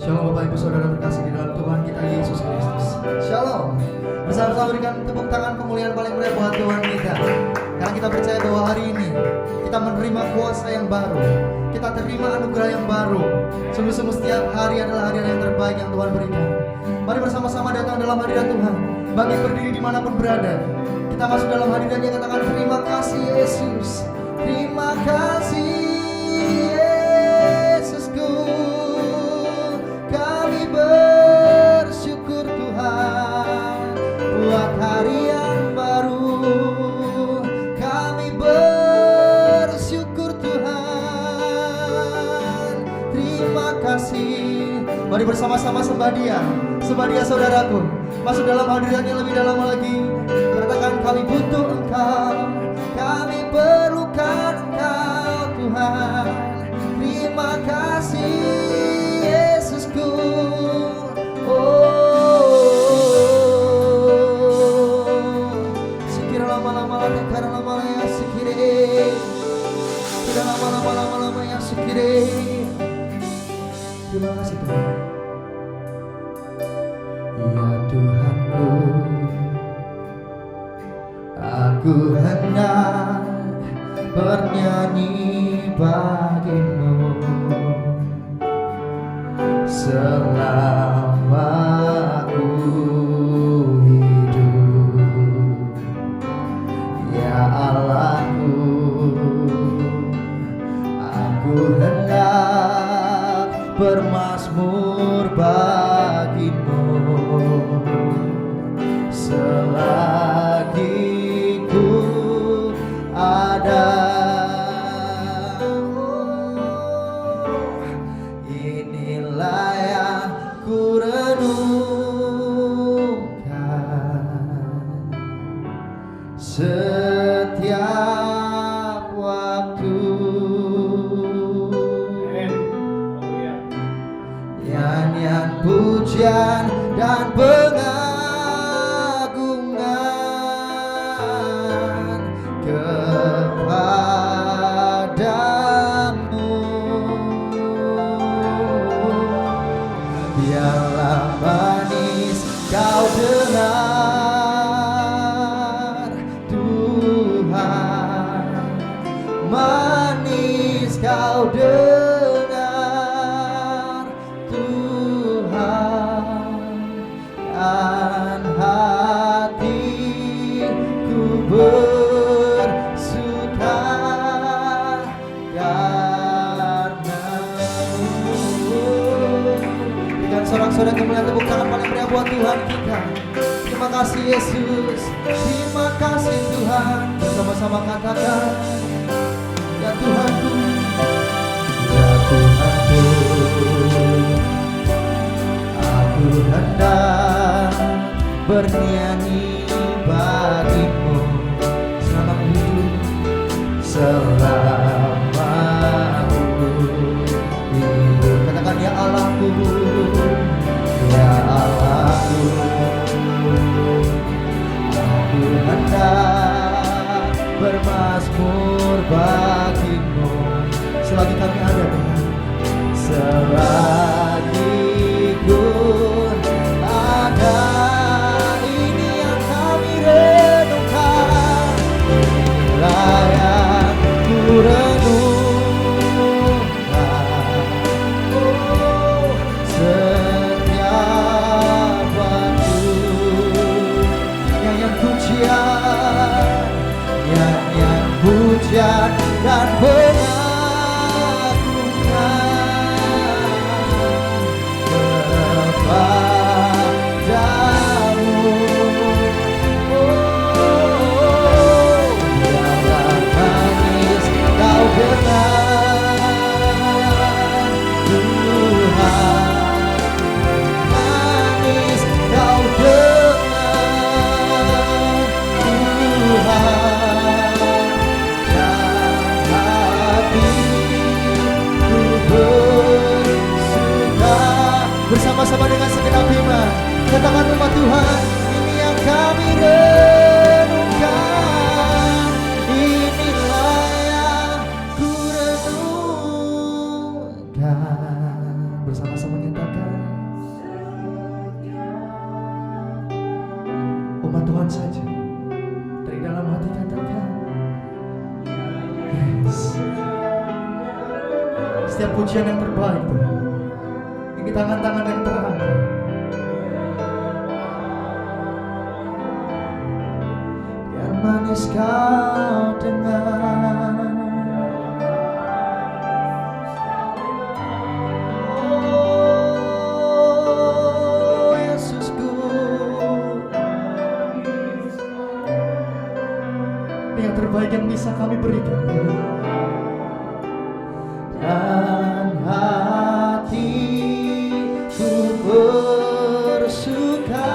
Shalom Bapak Ibu Saudara terkasih di dalam Tuhan kita Yesus Kristus. Shalom. Bersama-sama berikan tepuk tangan kemuliaan paling meriah buat Tuhan kita. Karena kita percaya bahwa hari ini kita menerima kuasa yang baru, kita terima anugerah yang baru. Sungguh-sungguh setiap hari adalah hari yang terbaik yang Tuhan berikan. Mari bersama-sama datang dalam hadirat Tuhan. Bagi berdiri dimanapun berada, kita masuk dalam hadiratnya, katakan terima kasih Yesus. Terima kasih Yesusku. Kami bersyukur Tuhan buat hari yang baru. Kami bersyukur Tuhan. Terima kasih. Mari bersama-sama sembah Dia saudaraku. Masuk dalam hadiratnya lebih dalam lagi. Katakan kami butuh Engkau, kami perlukan Engkau Tuhan. Terima kasih Yesusku. Sikir lama-lama tekar lama ya sikire. Tidak lama-lama ya sikire. Terima kasih Tuhan. Ya Tuhanku, aku hendak bernyanyi bagimu selama aku hidup. Ya Allahku, aku hendak bermazmur bagimu selagi ku ada. Inilah yang ku renungkan setiap waktu. Nyanyian pujian dan pengagungan kepadamu. Biarlah manis kau dengar Tuhan, manis kau dengar Tuhan, dan hatiku bersuka karenamu. Berikan sorak-sorai kemuliaan tepuk tangan paling meriah buat Tuhan kita. Terima kasih Yesus, terima kasih Tuhan. Bersama-sama katakan, ya Tuhanku, ya Tuhanku, aku hendak bernyanyi bagimu selama hidup, selama aku hidup. Katakan ya Allahku, ya Allahku, aku hendak bermazmur bagimu selagi kami ada, selagi ku ada. Ini yang kami renungkan, inilah yang ku renungkan setiap waktu. Nyanyian pujian, nyanyian pujian dan pengagungan Tuhan saja. Dari dalam hati katakan, yes. Setiap pujian yang terbaik Tuhan, ini tangan-tangan yang terangkat. Biar manis kau dengar, oh Yesusku. Ini yang terbaik yang bisa kami berikan. Dan hatiku bersuka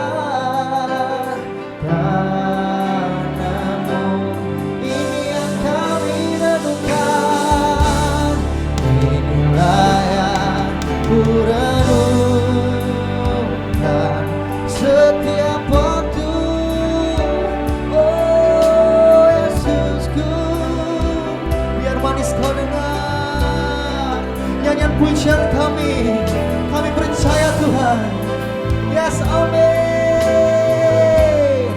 karena-Mu. Ini yang kami renungkan, inilah yang ku renungkan setiap waktu. Oh Yesusku, biar manis kau dengar nyanyian pujian kami percaya Tuhan. Yes, amin.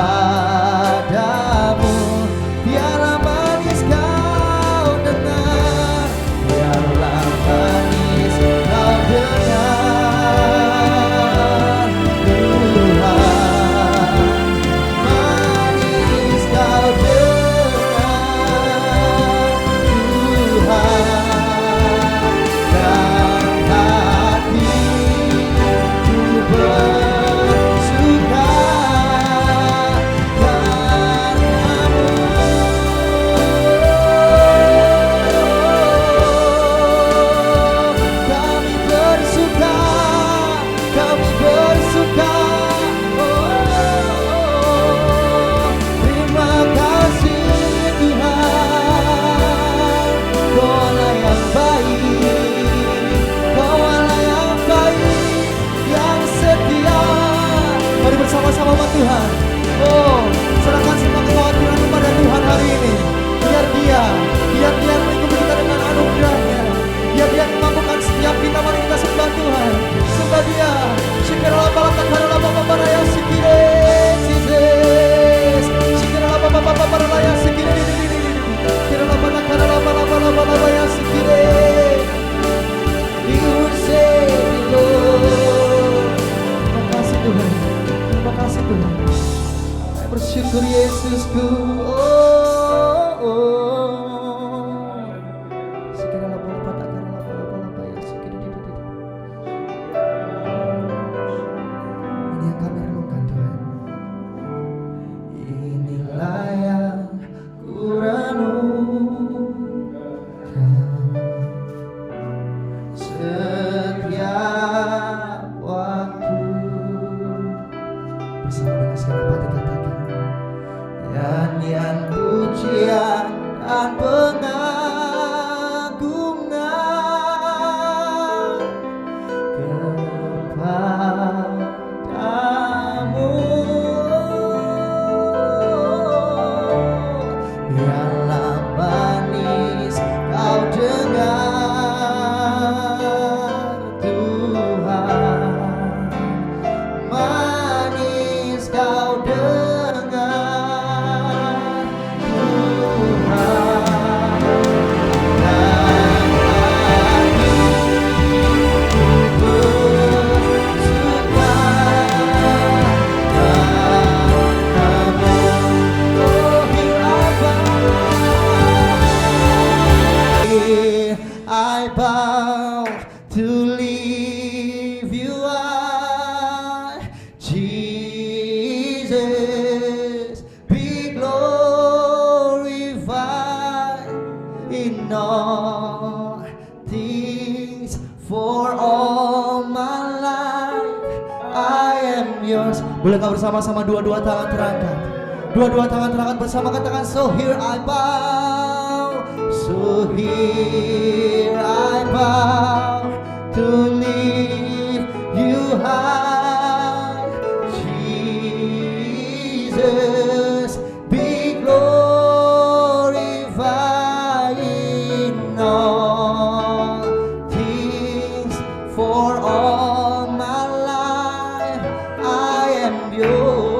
Kepadamu biarlah manis kau dengar, biarlah manis kau dengar Tuhan, manis kau dengar Tuhan. Bersama-sama Tuhan. Oh, serahkan semua kekhawatiran kepada Tuhan hari ini. Biar Dia mengikuti kita dengan anugerah-Nya. Biar Dia memampukan setiap kita mari kita sembah Tuhan. Sembah Dia. Shikirala balakakara babaraya sikire Jesus. Shikirala babaraya sikire. Shikirala balakara babaraya sikire. You say Lord. Terima kasih Tuhan. Terima kasih Tuhan. Saya bersyukur Yesusku. Sekiranya ini yang kami renungkan Tuhan. Inilah yang ku renungkan setiap waktu. Bersama dengan segenap hati katakan, nyanyian pujian dan pengagungan kepadamu. Biarlah manis kau dengar Tuhan, manis kau dengar Tuhan. Dan hatiku bersuka karena-Mu. Oh here I bow to leave you high, Jesus, be glorified in all things. For all my life I am yours. Bolehkah bersama-sama dua-dua tangan terangkat? Dua-dua tangan terangkat bersama katakan, so here I bow, so here I bow to lift you high, Jesus, be glorified in all things. For all my life I am yours.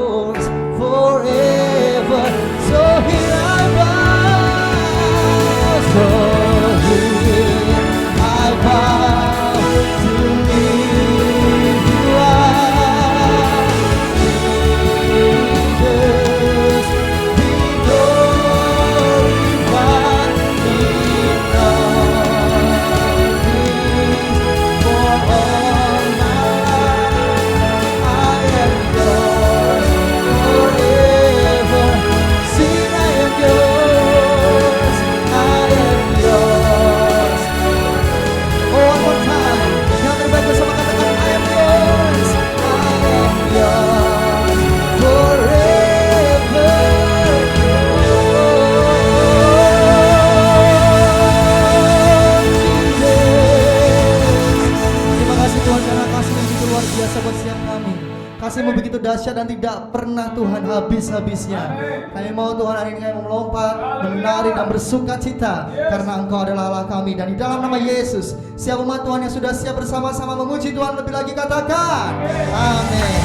setiap kami. Kasih-Mu begitu dahsyat dan tidak pernah Tuhan habis-habisnya. Kami mau Tuhan hari ini kami melompat, menari dan bersuka cita karena Engkau adalah Allah kami. Dan di dalam nama Yesus, siap umat Tuhan yang sudah siap bersama-sama memuji Tuhan lebih lagi katakan amin.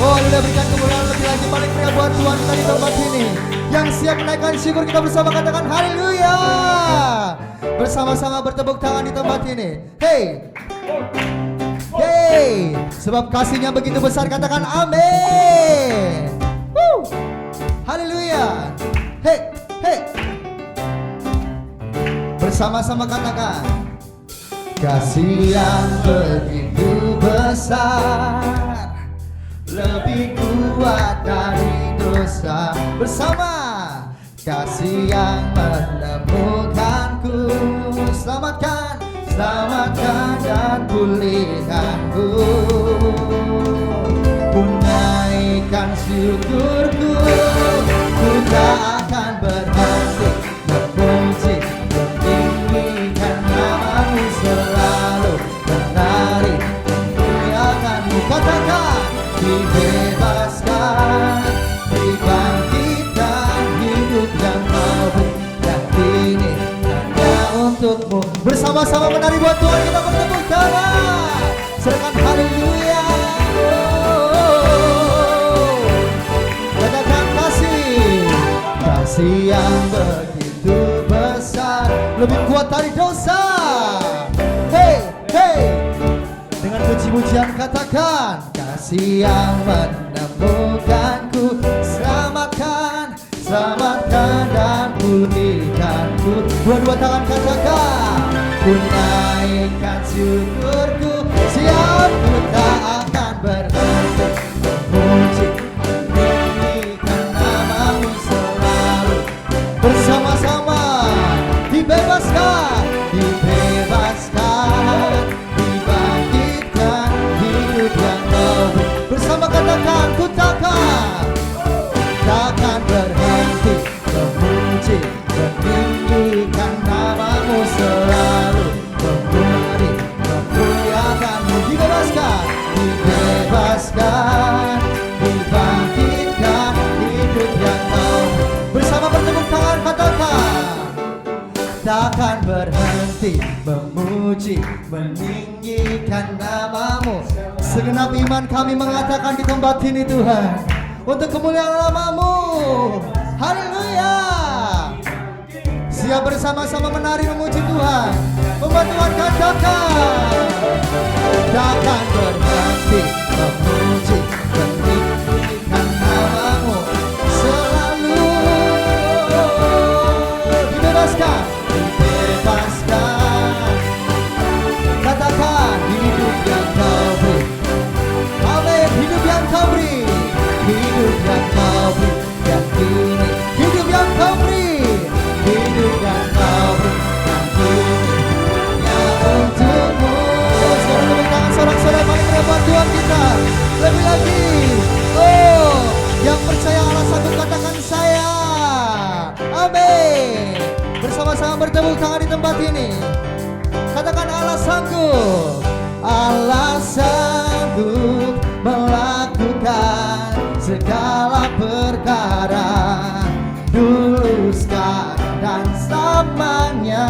Oh, sudah berikan kemuliaan lebih lagi paling pria buat Tuhan kita di tempat ini. Yang siap menaikkan syukur kita bersama katakan haleluya. Bersama-sama bertepuk tangan di tempat ini. Hey, hey, sebab kasihnya begitu besar katakan amin. Haleluya. Hey, hey. Bersama-sama katakan kasih yang begitu besar, lebih kuat dari dosa. Bersama kasih yang menemukanku, selamatkan, selamatkan dan pulihkanku. Ku naikkan syukurku, ku tak akan berhenti memuji, meninggikan nama-Mu selalu, menari memuliakan-Mu. Katakan dibebaskan, dibangkitkan, hidup yang baru yang kini hanya untuk-Mu. Bersama-sama menari buat Tuhan kita bertepuk tangan. Serahkan haleluya. Katakan kasih yang begitu besar, lebih kuat dari dosa. Hey, hey. Dengan puji-pujian katakan kasih yang menemukanku, selamatkan, selamatkan dan pulihkanku. Dua-dua tangan katakan ku naikkan syukurku, siap ku tak akan berhenti memuji, meninggikan nama-Mu selalu. Bersama-sama dibebaskan, dibebaskan, dibangkitkan, hidup yang baru. Bersama katakan ku takkan berhenti memuji, meninggikan nama-Mu selalu, memberi, memuliakan-Mu. Dibebaskan, dibebaskan, dibangkitkan, hidup yang baru. Bersama bertepuk tangan katakan takkan berhenti memuji, meninggikan nama-Mu. Segenap iman kami mengatakan di tempat ini Tuhan, untuk kemuliaan nama-Mu. Haleluya. Siap bersama-sama menari memuji Tuhan. Membuat Tuhan katakan takkan berhenti memuji, meninggikan nama-Mu selalu. Dibebaskan, dibebaskan. Katakan hidup yang Kau beri. Amin. Hidup yang Kau beri, hidup yang Kau beri yang kini, hidup yang Kau beri, hidup yang Kau beri yang kini hanya untuk-Mu. Sekarang tepuk tangan sorak-sorai paling hebat Tuhan kita. Lebih lagi, oh, yang percaya Allah sanggup katakan saya. Amin. Bersama-sama bertepuk tangan di tempat ini. Katakan Allah sanggup, Allah sanggup melakukan segala perkara, dulu, sekarang dan selamanya.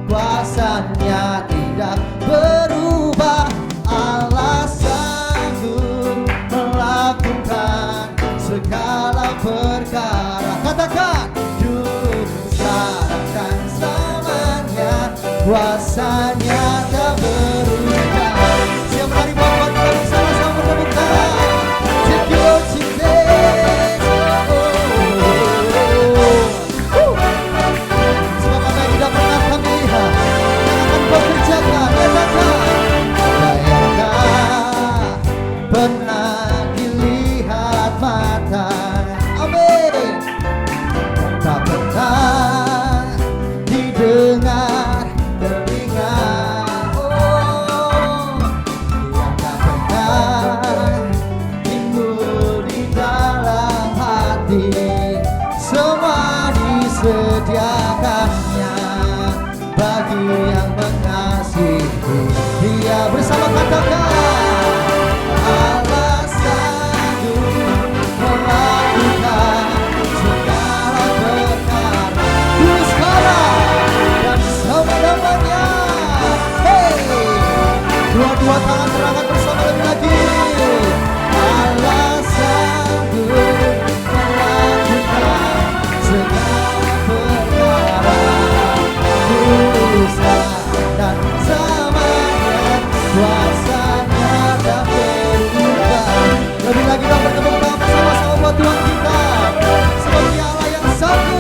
Kuasanya tidak berubah. Allah sanggup melakukan segala perkara. Katakan dulu, sekarang dan selamanya. Kuasanya tak berubah. Bawa dua tangan terangkat bersama lebih lagi. Alasanku melakukan segala perkara, kuasa dan samanya, kuasanya tak berubah. Lebih lagi dong, bertepuk tangan bersama-sama buat Tuhan kita. Seperti Allah yang satu.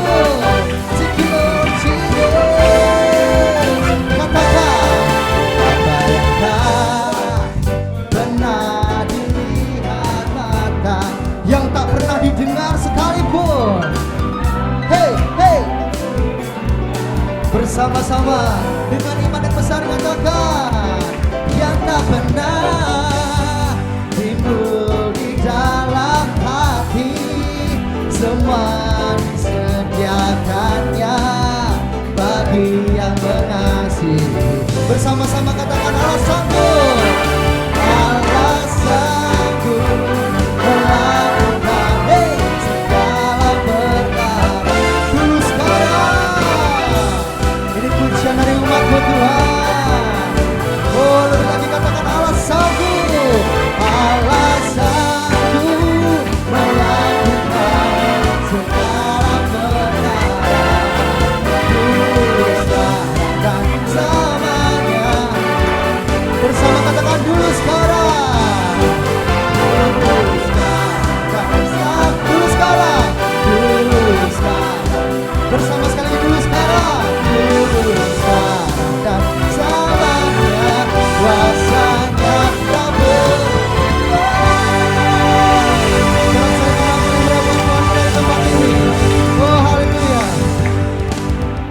Yang tak pernah didengar sekalipun. Hey, hey. Bersama-sama dengan iman yang besar katakan, yang tak pernah timbul di dalam hati, semua disediakannya bagi yang mengasihi. Bersama-sama katakan alasanku, alasanku melakukan segala perkara. Dulu sekarang, ini pujian dari umatmu Tuhan. Oh, lebih lagi katakan alasanku, alasanku melakukan segala perkara, dulu sekarang dan selamanya. Bersama katakan dulu sekarang, dulu sekarang, dulu sekarang, dulu sekarang. Bersama sekali lagi dulu sekarang, dulu sekarang dan selamanya, kuasanya tak berubah. Sekarang saya akan berapa Tuhan dari tempat ini. Oh haleluya.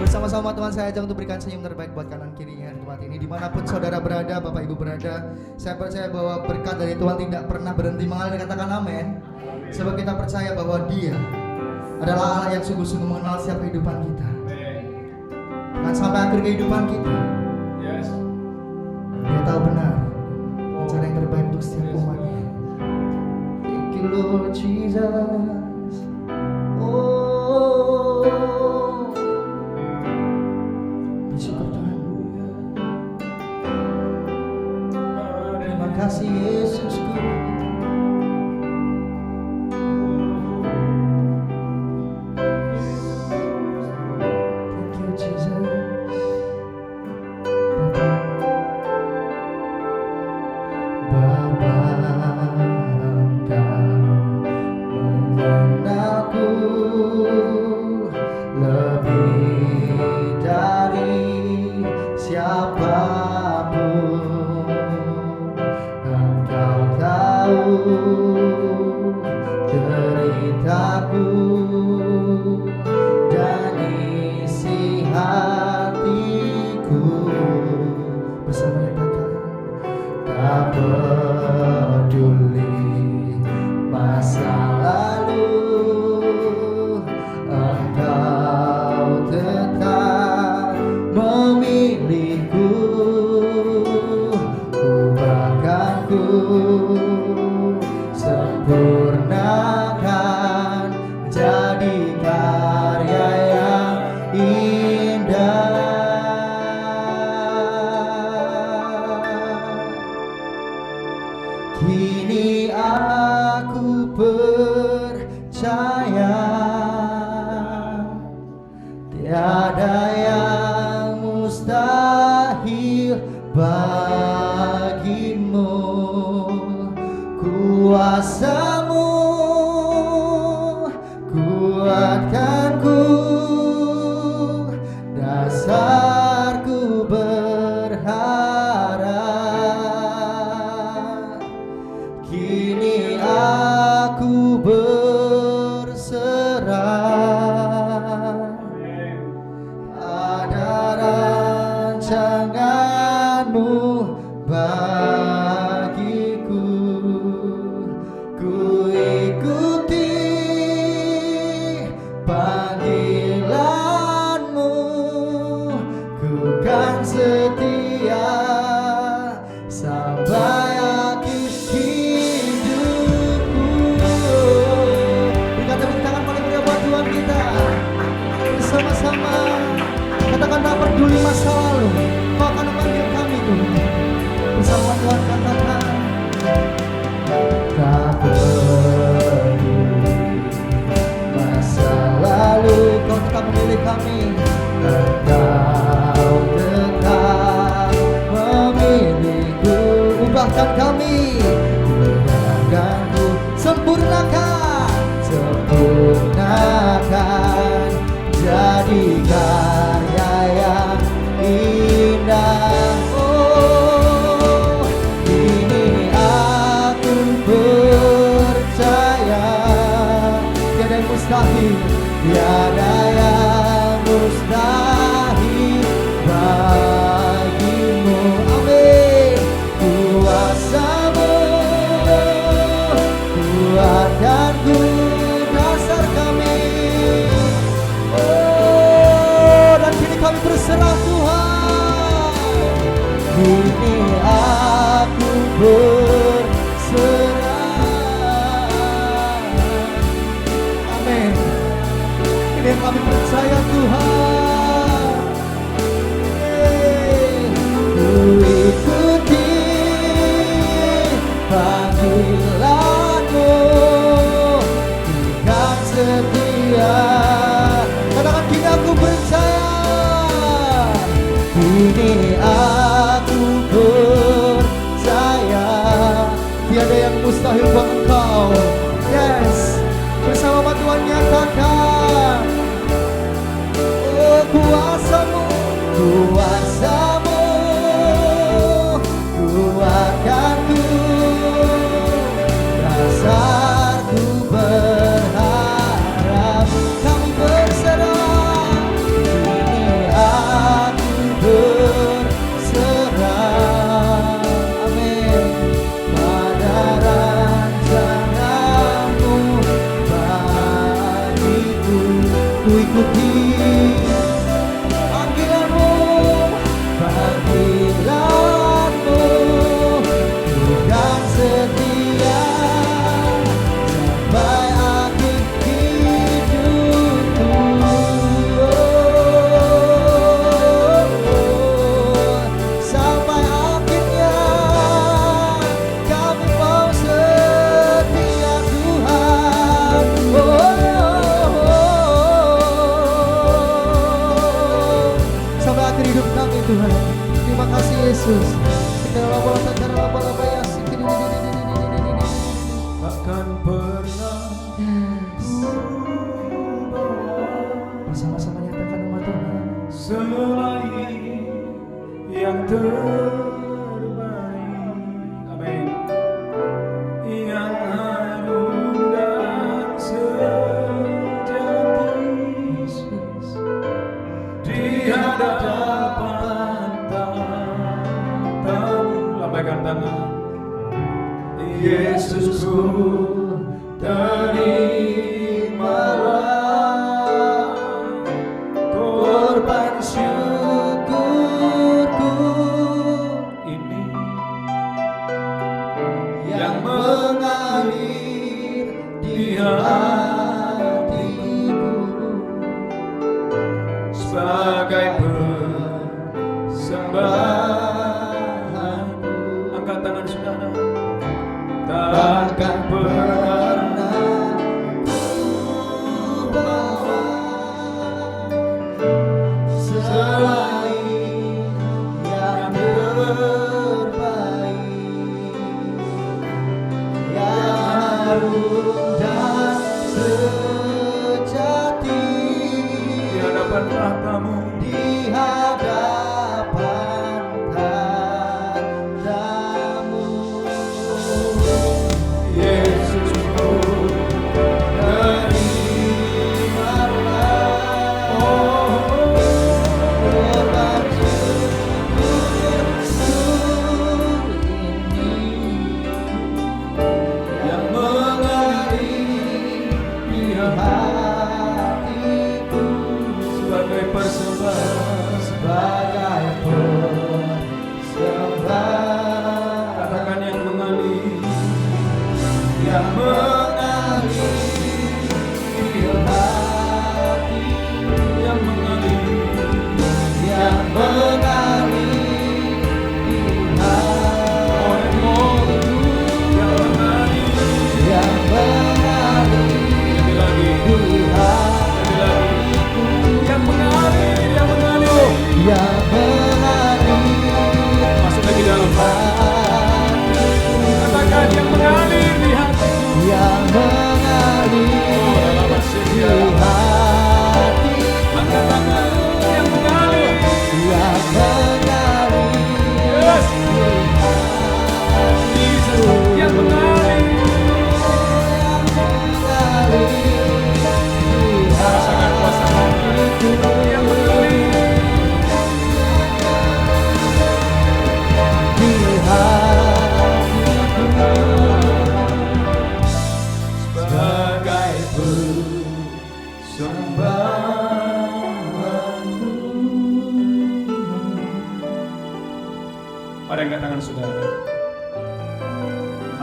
Bersama-sama Tuhan saya ajak untuk berikan senyum terbaik buat kanan kirinya di tempat ini. Dimanapun saudara berada, Bapak Ibu berada, saya percaya bahwa berkat dari Tuhan tidak pernah berhenti mengalir. Katakan amin. Sebab kita percaya bahwa Dia adalah Allah yang sungguh-sungguh mengenal setiap kehidupan kita, dan sampai akhir kehidupan kita. Dia tahu benar cara yang terbaik untuk setiap umatnya. Thank you Lord Jesus. Oh, bersyukur Tuhan. Terima kasih Yesusku. Thank you Jesus. Bapa, Engkau mengenalku lebih dari siapapun. Engkau tahu deritaku dan isi hatiku. Bersama katakan, tak peduli masa lalu, Engkau tetap memilihku. Ubahkanku, sempurnakan, jadi karya yang indah. Kini aku percaya tiada yang mustahil bagimu. Kuasamu kuatkanku, dasarku berharap. Kini aku berserah, ada rancanganmu bagiku. Ku ikuti panggilanmu, ku kan setia sampai akhir hidupku. Berikan tepuk tangan paling meriah buat Tuhan kita. Bersama-sama katakan, tak peduli masa lalu, Kau akan memanggil kami Tuhan. Bersama Tuhan katakan tak peduli masa lalu, Kau tetap memilih kami. Engkau tetap memilihku, ubahkan kami, ubahkanku, sempurnakan, sempurnakan, jadi karya yang indah. Oh, ini aku percaya, tiada yang mustahil, tiada yang mustahil bagimu. Amin. Kuasa-Mu kuatkan ku dasar kami. Oh, dan kini kami berserah Tuhan. Kini aku berserah. Amin. Ini yang kami percaya Tuhan. Ku ikuti panggilan-Mu, Tuhan setia. Katakan kini aku percaya, kini aku percaya, tiada yang mustahil buat Engkau. Yes, bersama Tuhan nyatakan, oh kuasa-Mu, kuasa-Mu kuatkanku, dasarku berharap, kami berserah, kini aku berserah. Amin. Pada rancangan-Mu bagiku, ku ikuti panggilan-Mu, panggilan-Mu, Tuhan setia sampai akhir hidupku. Sampai akhirnya kami mau setia Tuhan. Sampai akhir hidup kami Tuhan. Terima kasih Yesus. Takkan pernah Bersama-sama nyatakan nama Tuhan. selain yang terbaik. Amin. Yang harum dan sejati di hadapan tamu. Lambaikan tangan. Yesusku, terimalah korban syukurku ini yang mengalir di hatiku sebagai persembahan. Angkat tangan saudara. Takkan pernah ku bawa selain yang terbaik, yang harum dan sejati di hadapan tahta-Mu, di hadapan tahta-Mu. Yesusku, terimalah korban syukurku ini yang mengalir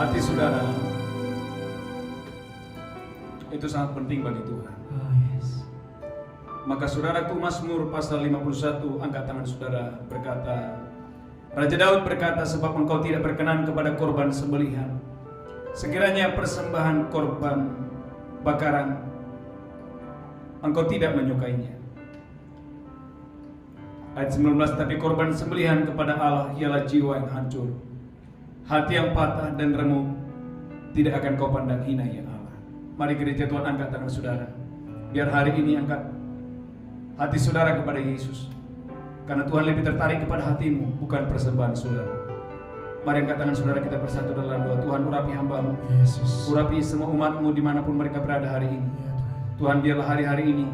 Hati saudara itu sangat penting bagi Tuhan. Oh yes. Maka saudaraku, Mazmur pasal 51 angkat tangan saudara berkata, Raja Daud berkata, sebab engkau tidak berkenan kepada korban sembelihan, sekiranya persembahan korban bakaran engkau tidak menyukainya. Ayat 19, tapi korban sembelihan kepada Allah ialah jiwa yang hancur, hati yang patah dan remuk, tidak akan kau pandang hina ya Allah. Mari gereja Tuhan angkat tangan saudara. Biar hari ini angkat hati saudara kepada Yesus, karena Tuhan lebih tertarik kepada hatimu, bukan persembahan saudara. Mari angkat tangan saudara, kita bersatu dalam doa. Tuhan, urapi hamba-Mu, Yesus. urapi semua umat-Mu dimanapun mereka berada hari ini. Ya Tuhan. Tuhan, biarlah hari-hari ini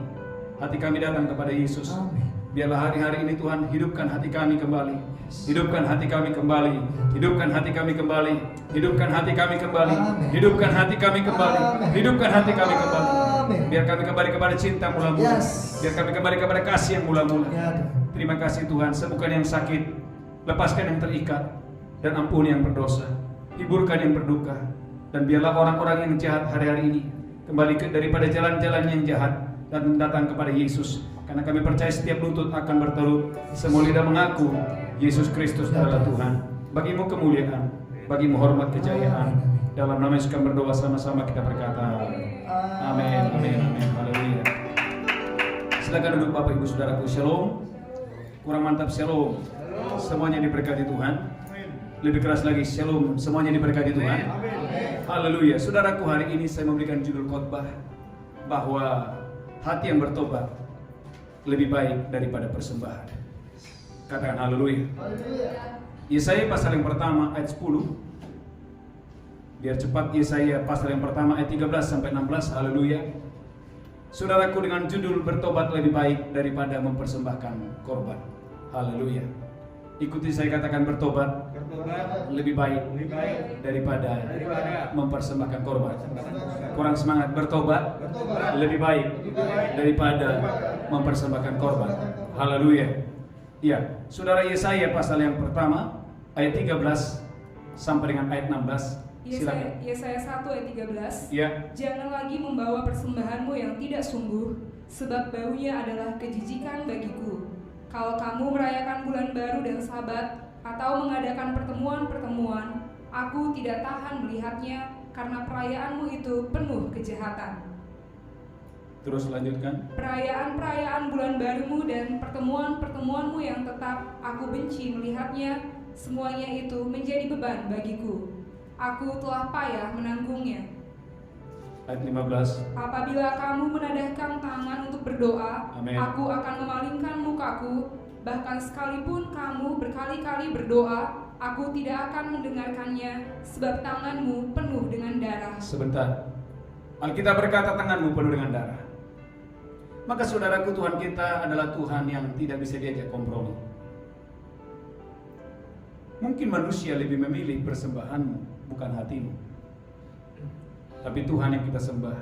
hati kami datang kepada Yesus. Amin. Biarlah hari-hari ini Tuhan hidupkan hati kami kembali. Hidupkan hati kami kembali. Hidupkan hati kami kembali. Hidupkan hati kami kembali. Amin. Hidupkan hati kami kembali. Amin. Hidupkan hati kami kembali. Amin. Biar kami kembali kepada cinta mula-mula. Yes. Biar kami kembali kepada kasih yang mula-mula. Ya Tuhan. Terima kasih Tuhan, sembuhkan yang sakit, lepaskan yang terikat, dan ampuni yang berdosa, hiburkan yang berduka, dan biarlah orang-orang yang jahat hari-hari ini kembali daripada jalan-jalan yang jahat dan datang kepada Yesus. Karena kami percaya setiap lutut akan bertelut, semua lidah mengaku Yesus Kristus adalah Tuhan. Bagimu kemuliaan, bagimu hormat kejayaan. Dalam nama Yesus kami berdoa, sama-sama kita berkata, amin, amin, amin, haleluya. Silakan duduk Bapak Ibu Saudaraku. Shalom. Kurang mantap, shalom. Semuanya diberkati Tuhan. Lebih keras lagi, shalom. Semuanya diberkati Tuhan. Haleluya. Saudaraku, hari ini saya memberikan judul khotbah bahwa hati yang bertobat lebih baik daripada persembahan. Katakan haleluya. Yesaya pasal yang pertama ayat 10. Biar cepat, Yesaya pasal yang pertama ayat 13 sampai 16. Haleluya. Saudaraku, dengan judul bertobat lebih baik daripada mempersembahkan korban. Haleluya. Ikuti saya katakan, bertobat lebih baik daripada mempersembahkan korban. Kurang semangat. Bertobat lebih baik daripada mempersembahkan korban. Haleluya. Ya, Saudara, Yesaya pasal yang pertama ayat 13 sampai dengan ayat 16. Silakan. Yesaya 1 ayat 13. Ya. Jangan lagi membawa persembahanmu yang tidak sungguh, sebab baunya adalah kejijikan bagiku. Kalau kamu merayakan bulan baru dan Sabat, atau mengadakan pertemuan-pertemuan, aku tidak tahan melihatnya, karena perayaanmu itu penuh kejahatan. Terus lanjutkan. Perayaan-perayaan bulan barumu dan pertemuan-pertemuanmu yang tetap, aku benci melihatnya, semuanya itu menjadi beban bagiku. Aku telah payah menanggungnya. Ayat 15. Apabila kamu menadahkan tangan untuk berdoa, Amin. aku akan memalingkan mukaku. Bahkan sekalipun kamu berkali-kali berdoa, aku tidak akan mendengarkannya, sebab tanganmu penuh dengan darah. Sebentar. Alkitab berkata tanganmu penuh dengan darah. Maka saudaraku, Tuhan kita adalah Tuhan yang tidak bisa diajak kompromi. Mungkin manusia lebih memilih persembahanmu, bukan hatimu. Tapi Tuhan yang kita sembah,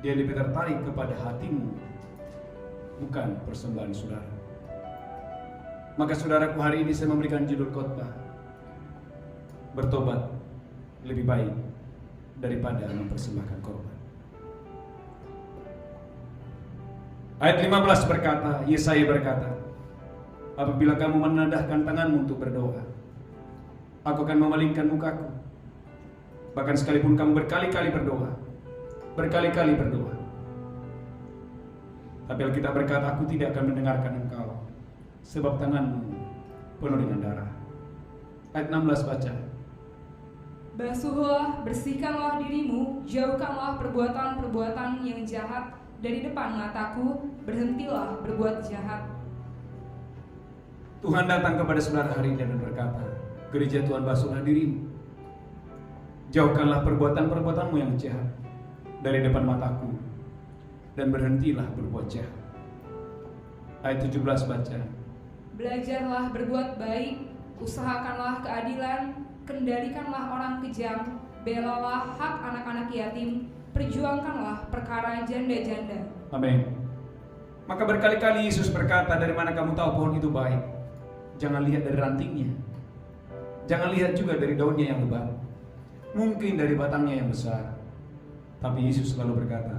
Dia lebih tertarik kepada hatimu, bukan persembahan saudara. Maka saudaraku, hari ini saya memberikan judul khotbah, bertobat lebih baik daripada mempersembahkan korban. Ayat 15 berkata, Yesaya berkata, apabila kamu menadahkan tanganmu untuk berdoa, aku akan memalingkan mukaku. Bahkan sekalipun kamu berkali-kali berdoa, tapi Alkitab berkata, aku tidak akan mendengarkan engkau, sebab tanganmu penuh dengan darah. Ayat 16 baca. Basuhlah, bersihkanlah dirimu, jauhkanlah perbuatan-perbuatan yang jahat dari depan mataku, berhentilah berbuat jahat. Tuhan datang kepada saudara hari ini dan berkata, gereja Tuhan, basuhlah dirimu, jauhkanlah perbuatan-perbuatanmu yang jahat dari depan mataku, dan berhentilah berbuat jahat. Ayat 17 baca. Belajarlah berbuat baik, usahakanlah keadilan, kendalikanlah orang kejam, belalah hak anak-anak yatim, perjuangkanlah perkara janda-janda. Amin. Maka berkali-kali Yesus berkata, dari mana kamu tahu pohon itu baik? Jangan lihat dari rantingnya, jangan lihat juga dari daunnya yang lebat, mungkin dari batangnya yang besar. Tapi Yesus selalu berkata,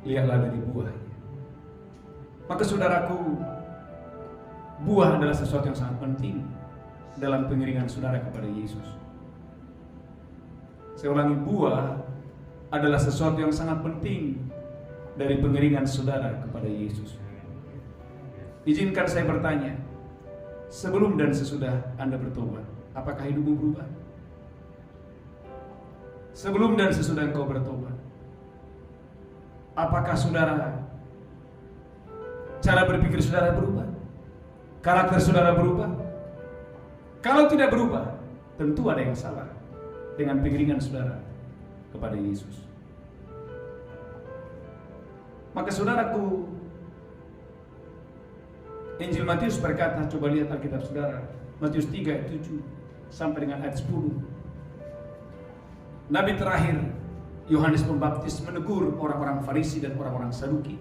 lihatlah dari buahnya. Maka saudaraku, buah adalah sesuatu yang sangat penting dalam pengiringan saudara kepada Yesus. Saya ulangi, buah adalah sesuatu yang sangat penting dari pengiringan saudara kepada Yesus. Izinkan saya bertanya, sebelum dan sesudah Anda bertobat, apakah hidupmu berubah? Sebelum dan sesudah engkau bertobat, apakah saudara, cara berpikir saudara berubah? Karakter saudara berubah? Kalau tidak berubah, tentu ada yang salah dengan pengiringan saudara kepada Yesus. Maka saudaraku, Injil Matius berkata, coba lihat Alkitab saudara, Matius 3 ayat 7 sampai dengan ayat 10. Nabi terakhir Yohanes Pembaptis menegur orang-orang Farisi dan orang-orang Saduki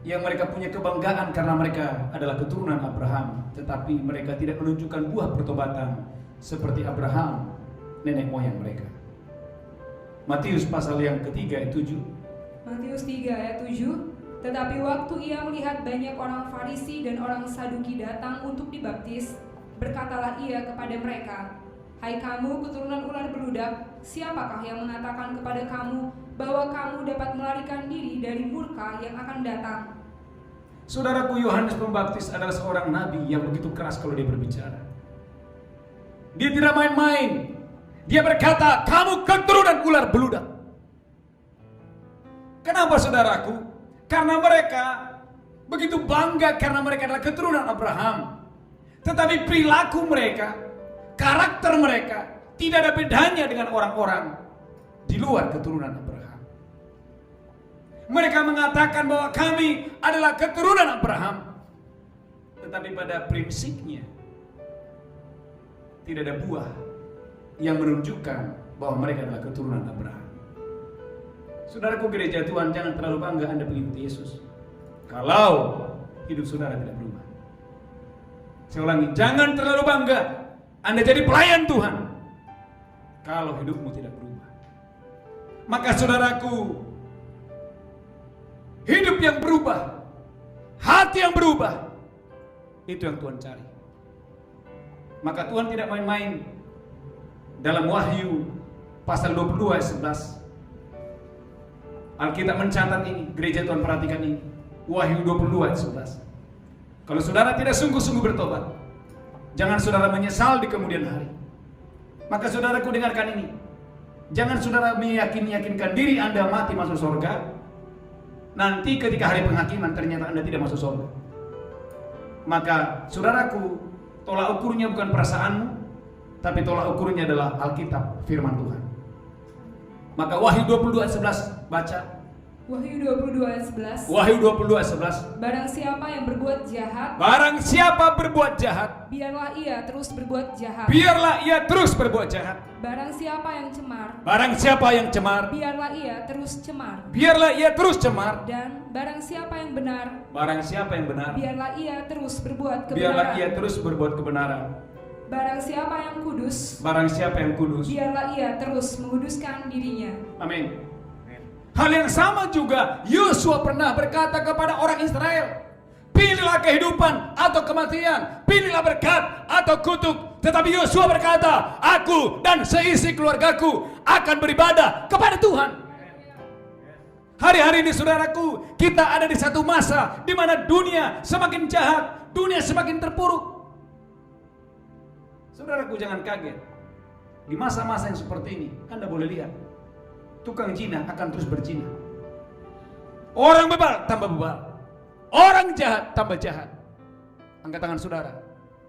yang mereka punya kebanggaan karena mereka adalah keturunan Abraham, tetapi mereka tidak menunjukkan buah pertobatan seperti Abraham, nenek moyang mereka. Matius pasal yang ketiga ayat 7. Matius 3 ayat 7. Tetapi waktu ia melihat banyak orang Farisi dan orang Saduki datang untuk dibaptis, berkatalah ia kepada mereka, hai kamu keturunan ular beludak, siapakah yang mengatakan kepada kamu bahwa kamu dapat melarikan diri dari murka yang akan datang? Saudaraku, Yohanes Pembaptis adalah seorang nabi yang begitu keras kalau dia berbicara. Dia tidak main-main. Dia berkata, kamu keturunan ular beludak. Kenapa saudaraku? Karena mereka begitu bangga karena mereka adalah keturunan Abraham. Tetapi perilaku mereka, karakter mereka tidak ada bedanya dengan orang-orang di luar keturunan Abraham. Mereka mengatakan bahwa kami adalah keturunan Abraham, tetapi pada prinsipnya tidak ada buah yang menunjukkan bahwa mereka adalah keturunan Abraham. Saudaraku, gereja Tuhan, jangan terlalu bangga Anda mengikuti Yesus kalau hidup saudara tidak berubah. Saya ulangi, jangan terlalu bangga Anda jadi pelayan Tuhan kalau hidupmu tidak berubah. Maka saudaraku, hidup yang berubah, hati yang berubah, itu yang Tuhan cari. Maka Tuhan tidak main-main dalam Wahyu pasal 22 ayat 11. Alkitab mencatat ini, gereja Tuhan perhatikan ini. Wahyu 22 ayat 11. Kalau saudara tidak sungguh-sungguh bertobat, jangan saudara menyesal di kemudian hari. Maka saudaraku, dengarkan ini. Jangan saudara meyakinkan diri Anda mati masuk surga. Nanti ketika hari penghakiman ternyata Anda tidak masuk surga. Maka saudaraku, tolak ukurnya bukan perasaanmu, tapi tolak ukurnya adalah Alkitab, firman Tuhan. Maka Wahyu 22 ayat 11 baca. Wahyu 22 ayat 11. Wahyu 22 ayat 11. Barang siapa yang berbuat jahat, barang siapa berbuat jahat, biarlah ia terus berbuat jahat. biarlah ia terus berbuat jahat. Barang siapa yang cemar, Barang siapa yang cemar, biarlah ia terus cemar. biarlah ia terus cemar. Dan barang siapa yang benar, Barang siapa yang benar, biarlah ia terus berbuat biarlah kebenaran. ia terus berbuat kebenaran. Barang siapa yang kudus, Barang siapa yang kudus, biarlah ia terus menguduskan dirinya. amin. Hal yang sama juga Yosua pernah berkata kepada orang Israel, pilihlah kehidupan atau kematian, pilihlah berkat atau kutuk. Tetapi Yosua berkata, aku dan seisi keluargaku akan beribadah kepada Tuhan. Hari-hari ini saudaraku, kita ada di satu masa di mana dunia semakin jahat, dunia semakin terpuruk. Saudaraku, jangan kaget. Di masa-masa yang seperti ini, Anda boleh lihat, tukang zina akan terus berzina. Orang bebal tambah bebal. Orang jahat tambah jahat. Angkat tangan saudara.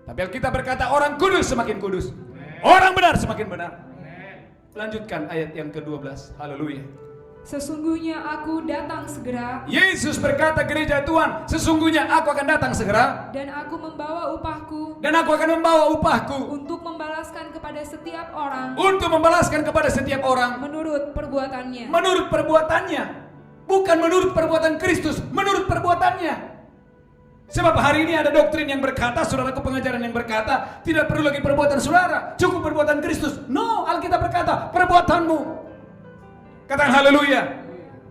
Tapi Alkitab berkata orang kudus semakin kudus. Orang benar semakin benar. Lanjutkan ayat yang ke-12. Haleluya. Sesungguhnya aku datang segera, Yesus berkata, gereja Tuhan, sesungguhnya aku akan datang segera, dan aku membawa upahku dan aku akan membawa upahku untuk membalaskan kepada setiap orang untuk membalaskan kepada setiap orang menurut perbuatannya. menurut perbuatannya. Bukan menurut perbuatan Kristus, menurut perbuatannya. Sebab hari ini ada doktrin yang berkata, saudaraku, pengajaran yang berkata tidak perlu lagi perbuatan saudara, cukup perbuatan Kristus. No, Alkitab berkata, perbuatanmu. Katakan haleluya.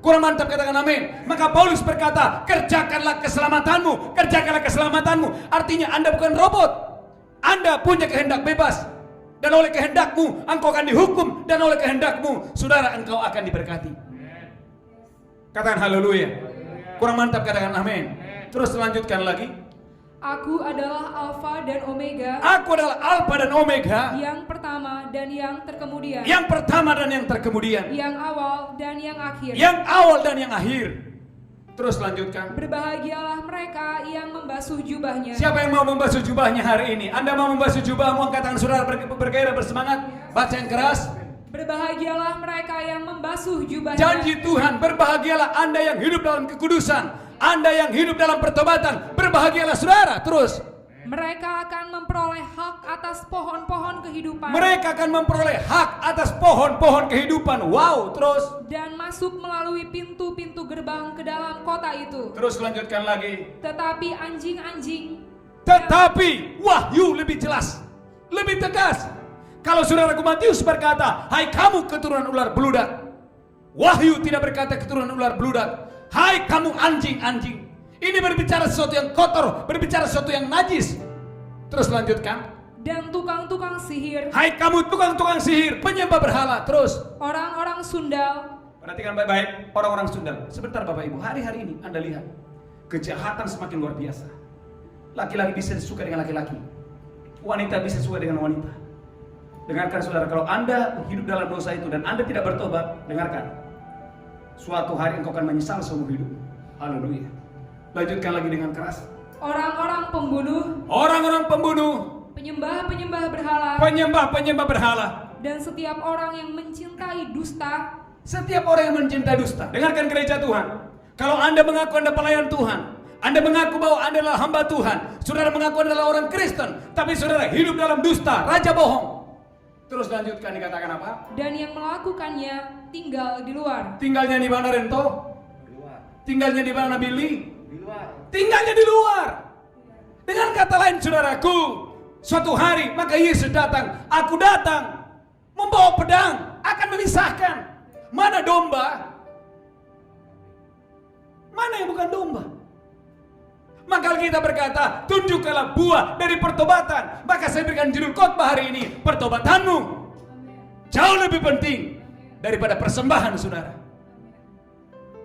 Kurang mantap, katakan amin. Maka Paulus berkata, kerjakanlah keselamatanmu, kerjakanlah keselamatanmu. Artinya Anda bukan robot. Anda punya kehendak bebas. Dan oleh kehendakmu engkau akan dihukum, dan oleh kehendakmu saudara engkau akan diberkati. Katakan haleluya. Kurang mantap, katakan amin. Terus lanjutkan lagi. Aku adalah Alfa dan Omega, Aku adalah Alfa dan Omega, yang pertama dan yang terkemudian, yang pertama dan yang terkemudian, yang awal dan yang akhir. yang awal dan yang akhir. Terus lanjutkan. Berbahagialah mereka yang membasuh jubahnya. Siapa yang mau membasuh jubahnya hari ini? Anda mau membasuh jubahmu? Angkat tangan saudara, bergairah, bersemangat. Baca yang keras. Berbahagialah mereka yang membasuh jubahnya. Janji Tuhan, berbahagialah Anda yang hidup dalam kekudusan, Anda yang hidup dalam pertobatan. Berbahagialah saudara. Terus. Mereka akan memperoleh hak atas pohon-pohon kehidupan. Mereka akan memperoleh hak atas pohon-pohon kehidupan. Wow, terus. Dan masuk melalui pintu-pintu gerbang ke dalam kota itu. Terus lanjutkan lagi. Tetapi anjing-anjing. Tetapi wahyu lebih jelas, lebih tegas. Kalau saudaraku Matius berkata, hai kamu keturunan ular beludak. Wahyu tidak berkata keturunan ular beludak. Hai kamu anjing-anjing. Ini berbicara sesuatu yang kotor, berbicara sesuatu yang najis. Terus lanjutkan. Dan tukang-tukang sihir. Hai kamu tukang-tukang sihir, penyembah berhala. Terus. Orang-orang sundal. Perhatikan baik-baik, orang-orang Sunda. Sebentar Bapak Ibu, hari-hari ini Anda lihat kejahatan semakin luar biasa. Laki-laki bisa suka dengan laki-laki, wanita bisa suka dengan wanita. Dengarkan saudara, kalau Anda hidup dalam dosa itu dan Anda tidak bertobat, dengarkan, suatu hari engkau akan menyesal seumur hidup. Haleluya. Lanjutkan lagi dengan keras. Orang-orang pembunuh. Orang-orang pembunuh, Penyembah-penyembah berhala. penyembah-penyembah berhala, Dan setiap orang yang mencintai dusta. setiap orang yang mencintai dusta. Dengarkan gereja Tuhan. Kalau Anda mengaku Anda pelayan Tuhan, Anda mengaku bahwa Anda adalah hamba Tuhan, saudara mengaku Anda adalah orang Kristen, tapi saudara hidup dalam dusta, raja bohong. Terus lanjutkan, dikatakan apa? Dan yang melakukannya tinggal di luar. Tinggalnya di mana Rento? Di luar. Tinggalnya di mana Billy? Di luar. Tinggalnya di luar. Dengan kata lain saudaraku, suatu hari maka Yesus datang, aku datang membawa pedang, akan memisahkan mana domba, mana yang bukan domba. Maka kita berkata, tunjukkanlah buah dari pertobatan. Maka saya berikan judul khotbah hari ini, pertobatanmu jauh lebih penting daripada persembahan saudara.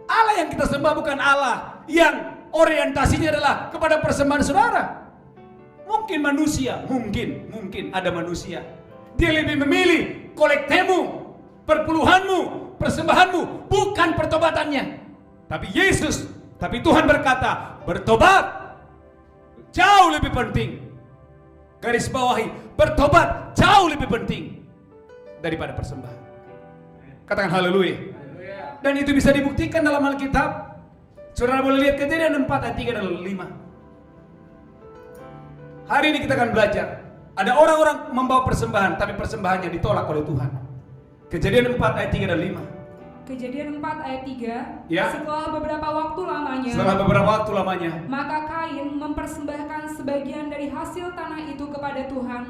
Allah yang kita sembah bukan Allah yang orientasinya adalah kepada persembahan saudara. Mungkin manusia, mungkin ada manusia, dia lebih memilih kolektemu, perpuluhanmu, persembahanmu, bukan pertobatannya. Tapi Yesus, tapi Tuhan berkata, bertobat jauh lebih penting. Garis bawahi, bertobat jauh lebih penting daripada persembahan. Katakan haleluya. Dan itu bisa dibuktikan dalam Alkitab. Saudara boleh lihat Kejadian 4 ayat 3 dan 5. Hari ini kita akan belajar. Ada orang-orang membawa persembahan, tapi persembahannya ditolak oleh Tuhan. Kejadian 4 ayat 3 dan 5. Kejadian 4 ayat 3. Ya. Setelah beberapa waktu lamanya. Setelah beberapa waktu lamanya, Maka Kain mempersembahkan sebagian dari hasil tanah itu kepada Tuhan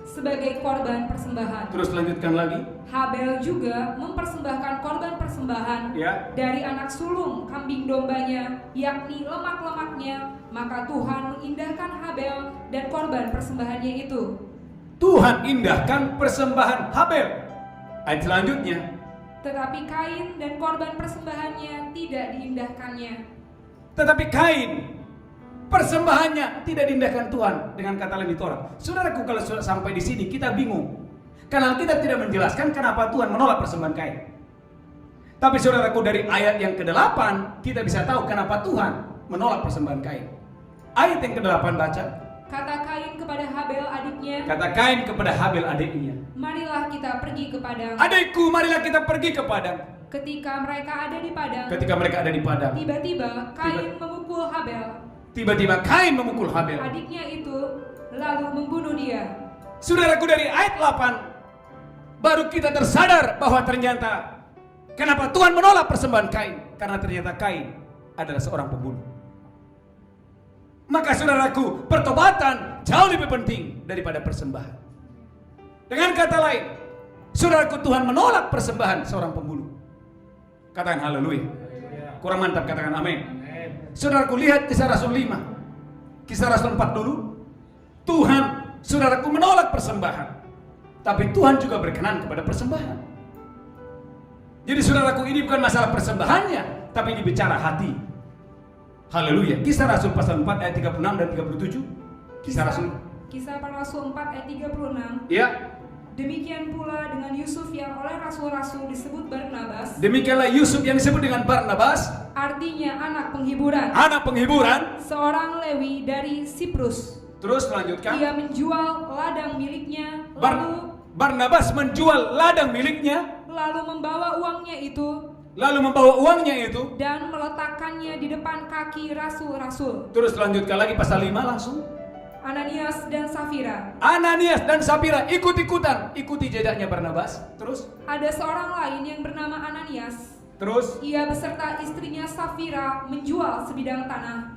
sebagai korban persembahan. terus lanjutkan lagi. Habel juga mempersembahkan korban persembahan Ya. dari anak sulung kambing dombanya, yakni lemak-lemaknya. Maka Tuhan mengindahkan Habel dan korban persembahannya itu. Tuhan indahkan persembahan Habel. Ayat selanjutnya, Tetapi Kain dan korban persembahannya tidak diindahkannya. tetapi Kain persembahannya tidak diindahkan Tuhan. Dengan kata lain ditolak. Saudaraku, kalau sudah sampai di sini kita bingung. Karena kita tidak menjelaskan kenapa Tuhan menolak persembahan Kain. Tapi saudaraku, dari ayat yang ke-8 kita bisa tahu kenapa Tuhan menolak persembahan Kain. Ayat yang ke-8 baca. Kata Kain kepada Habel adiknya, Kata Kain kepada Habel adiknya, marilah kita pergi ke padang. adikku, marilah kita pergi ke padang. Ketika mereka ada di padang, Ketika mereka ada di padang, tiba-tiba Kain memukul Habel, tiba-tiba Kain memukul Habel. adiknya itu, lalu membunuh dia. Saudaraku, dari ayat 8 baru kita tersadar bahwa ternyata kenapa Tuhan menolak persembahan Kain. Karena ternyata Kain adalah seorang pembunuh. Maka saudaraku, pertobatan jauh lebih penting daripada persembahan. Dengan kata lain, Saudaraku, Tuhan menolak persembahan seorang pembunuh. Katakan haleluya. Kurang mantap, katakan amin. Saudaraku, lihat Kisah Rasul 5, Kisah Rasul 4 dulu. Tuhan, saudaraku, menolak persembahan, tapi Tuhan juga berkenan kepada persembahan. Jadi saudaraku, ini bukan masalah persembahannya, tapi ini bicara hati. Haleluya. Kisah Rasul pasal 4 ayat 36 dan 37. Kisah para Rasul 4 ayat 36. Ya. Demikian pula dengan Yusuf yang oleh rasul-rasul disebut Barnabas. Demikianlah Yusuf yang disebut dengan Barnabas, Artinya anak penghiburan. anak penghiburan. Seorang Lewi dari Siprus. Terus lanjutkan. Ia menjual ladang miliknya, Barnabas menjual ladang miliknya, lalu membawa uangnya itu dan meletakkannya di depan kaki rasul-rasul. Terus lanjutkan lagi pasal 5 langsung. Ananias dan Safira ikut-ikutan, ikuti jejaknya Barnabas. Terus ada seorang lain yang bernama Ananias. Terus Ia beserta istrinya Safira menjual sebidang tanah.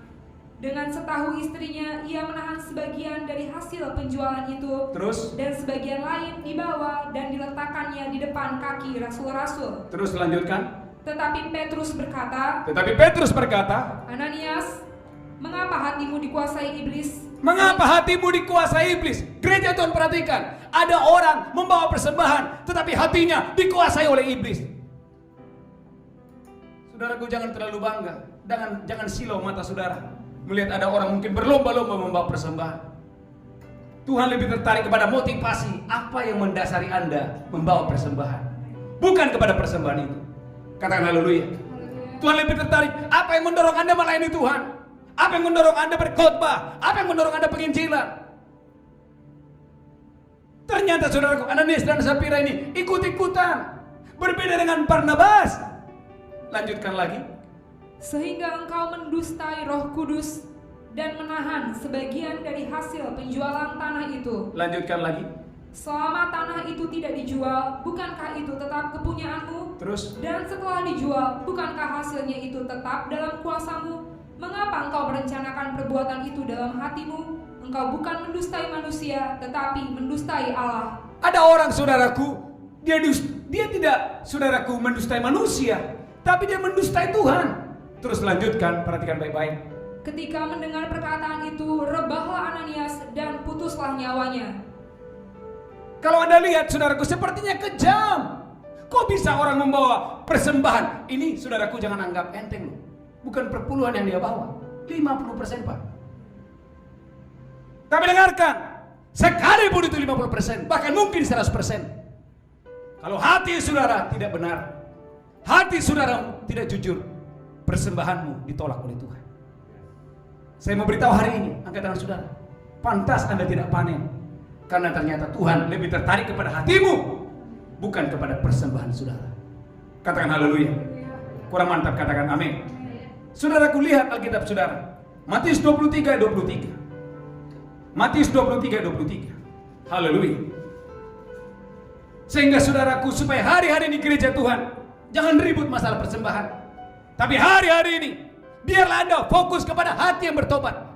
Dengan setahu istrinya, ia menahan sebagian dari hasil penjualan itu. Terus Dan sebagian lain dibawa dan diletakkannya di depan kaki rasul-rasul. Terus lanjutkan. Tetapi Petrus berkata, Ananias, mengapa hatimu dikuasai iblis? Mengapa hatimu dikuasai iblis? Gereja Tuhan, perhatikan, ada orang membawa persembahan, tetapi hatinya dikuasai oleh iblis. Saudaraku, jangan terlalu bangga, jangan silau mata saudara melihat ada orang mungkin berlomba-lomba membawa persembahan. Tuhan lebih tertarik kepada motivasi apa yang mendasari Anda membawa persembahan, bukan kepada persembahan itu. Katakan haleluya. Tuhan lebih tertarik apa yang mendorong Anda melayani Tuhan, apa yang mendorong Anda berkhotbah, apa yang mendorong Anda penginjilan. Ternyata saudaraku, Ananias dan Safira ini ikut-ikutan, berbeda dengan Barnabas. Lanjutkan lagi. Sehingga engkau mendustai Roh Kudus dan menahan sebagian dari hasil penjualan tanah itu. Lanjutkan lagi. Selama tanah itu tidak dijual, bukankah itu tetap kepunyaanmu? Terus. Dan setelah dijual, bukankah hasilnya itu tetap dalam kuasamu? Mengapa engkau merencanakan perbuatan itu dalam hatimu? Engkau bukan mendustai manusia, tetapi mendustai Allah. Ada orang, saudaraku, dia tidak, saudaraku, mendustai manusia, tapi dia mendustai Tuhan. Terus lanjutkan, perhatikan baik-baik. Ketika mendengar perkataan itu, rebahlah Ananias dan putuslah nyawanya. Kalau Anda lihat, saudaraku, sepertinya kejam. Kok bisa orang membawa persembahan? Ini, saudaraku, jangan anggap enteng loh. Bukan perpuluhan yang dia bawa, 50%, Pak. Tapi dengarkan, sekalipun itu 50%, bahkan mungkin 100%. Kalau hati saudara tidak benar, hati saudara tidak jujur, persembahanmu ditolak oleh Tuhan. Saya mau beritahu hari ini, angkat tangan saudara, pantas Anda tidak panen, karena ternyata Tuhan lebih tertarik kepada hatimu, bukan kepada persembahan saudara. Katakan haleluya. Kurang mantap, katakan amin. Saudaraku, lihat Alkitab saudara, Matius 23:23. Matius 23:23. Haleluya. Sehingga saudaraku, supaya hari-hari ini gereja Tuhan jangan ribut masalah persembahan, tapi hari-hari ini biarlah Anda fokus kepada hati yang bertobat.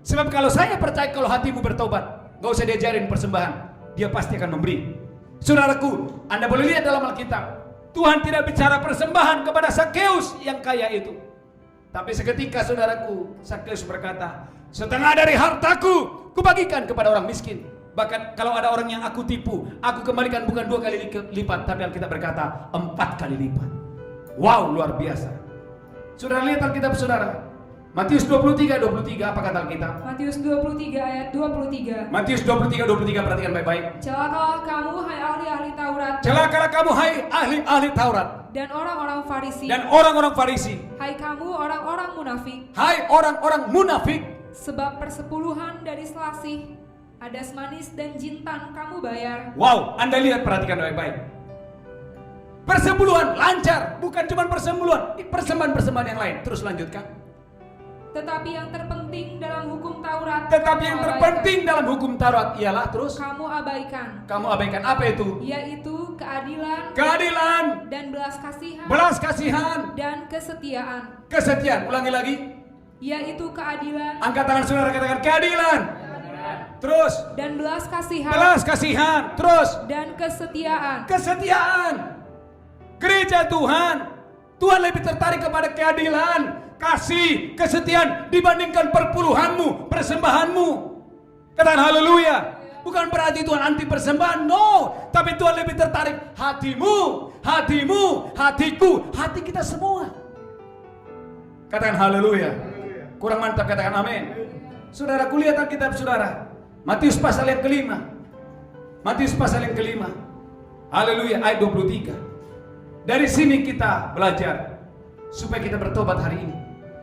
Sebab kalau saya percaya kalau hatimu bertobat, gak usah diajarin persembahan, dia pasti akan memberi. Saudaraku, Anda boleh lihat dalam Alkitab, Tuhan tidak bicara persembahan kepada Sakeus yang kaya itu. Tapi seketika, saudaraku, Sakeus berkata, setengah dari hartaku kubagikan kepada orang miskin. Bahkan kalau ada orang yang aku tipu, aku kembalikan bukan 2 kali lipat, tapi Alkitab berkata 4 kali lipat. Wow, luar biasa. Saudara lihat Alkitab saudara, Matius 23:23, apa kata Alkitab? Matius 23 ayat 23. Matius 23:23, perhatikan baik-baik. Celakalah kamu, hai ahli-ahli Taurat. Celakalah kamu, hai ahli-ahli Taurat. Dan orang-orang Farisi. Dan orang-orang Farisi. Hai kamu orang-orang munafik. Hai orang-orang munafik. Sebab persepuluhan dari selasih, adas manis dan jintan kamu bayar. Wow, Anda lihat, perhatikan baik-baik. Persepuluhan lancar, bukan cuma persepuluhan, persembahan-persembahan yang lain. Terus lanjutkan. Tetapi yang terpenting dalam hukum Taurat, dalam hukum Taurat ialah terus kamu abaikan. Kamu abaikan apa itu? Yaitu keadilan dan belas kasihan dan kesetiaan. Kesetiaan, ulangi lagi. Yaitu keadilan. Angkat tangan saudara, katakan keadilan Terus dan belas kasihan, belas kasihan. Terus dan kesetiaan. kesetiaan. Gereja Tuhan, Tuhan lebih tertarik kepada keadilan, kasih, kesetiaan dibandingkan perpuluhanmu, persembahanmu. Katakan haleluya. Bukan berarti Tuhan anti persembahan, no. Tapi Tuhan lebih tertarik hatimu, hatimu, hatiku, hati kita semua. Katakan haleluya. Kurang mantap, katakan amin. Saudara, kulihat Alkitab saudara, Matius pasal yang kelima. Matius pasal yang kelima. Haleluya, ayat 23. Dari sini kita belajar supaya kita bertobat hari ini,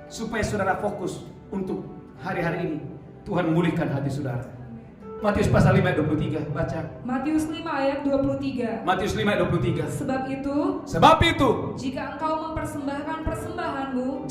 supaya saudara fokus untuk hari-hari ini Tuhan memulihkan hati saudara. Matius pasal 5 ayat 23, baca. Matius 5 ayat 23. Matius 5 ayat 23. Sebab itu, jika engkau mempersembahkan persembahanmu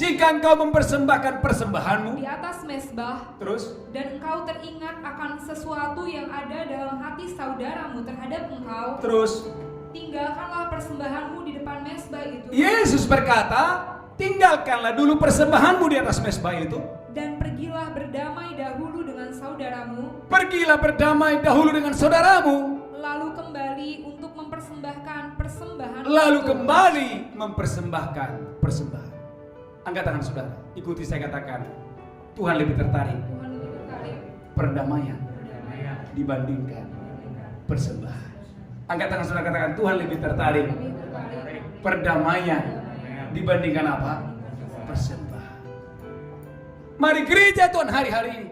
persembahanmu di atas mezbah, terus dan engkau teringat akan sesuatu yang ada dalam hati saudaramu terhadap engkau, terus tinggalkanlah persembahanmu di depan mezbah itu. Yesus berkata, tinggalkanlah dulu persembahanmu di atas mezbah itu, dan pergilah berdamai dahulu dengan saudaramu, pergilah berdamai dahulu dengan saudaramu, lalu kembali untuk mempersembahkan persembahan. lalu itu. kembali mempersembahkan persembahan. Angkat tangan saudara, ikuti saya katakan, Tuhan lebih tertarik Tuhan lebih tertarik perdamaian dibandingkan persembahan. Angkat tangan saudara, katakan, Tuhan lebih tertarik perdamaian dibandingkan apa? Persembahan. Mari gereja Tuhan hari-hari ini,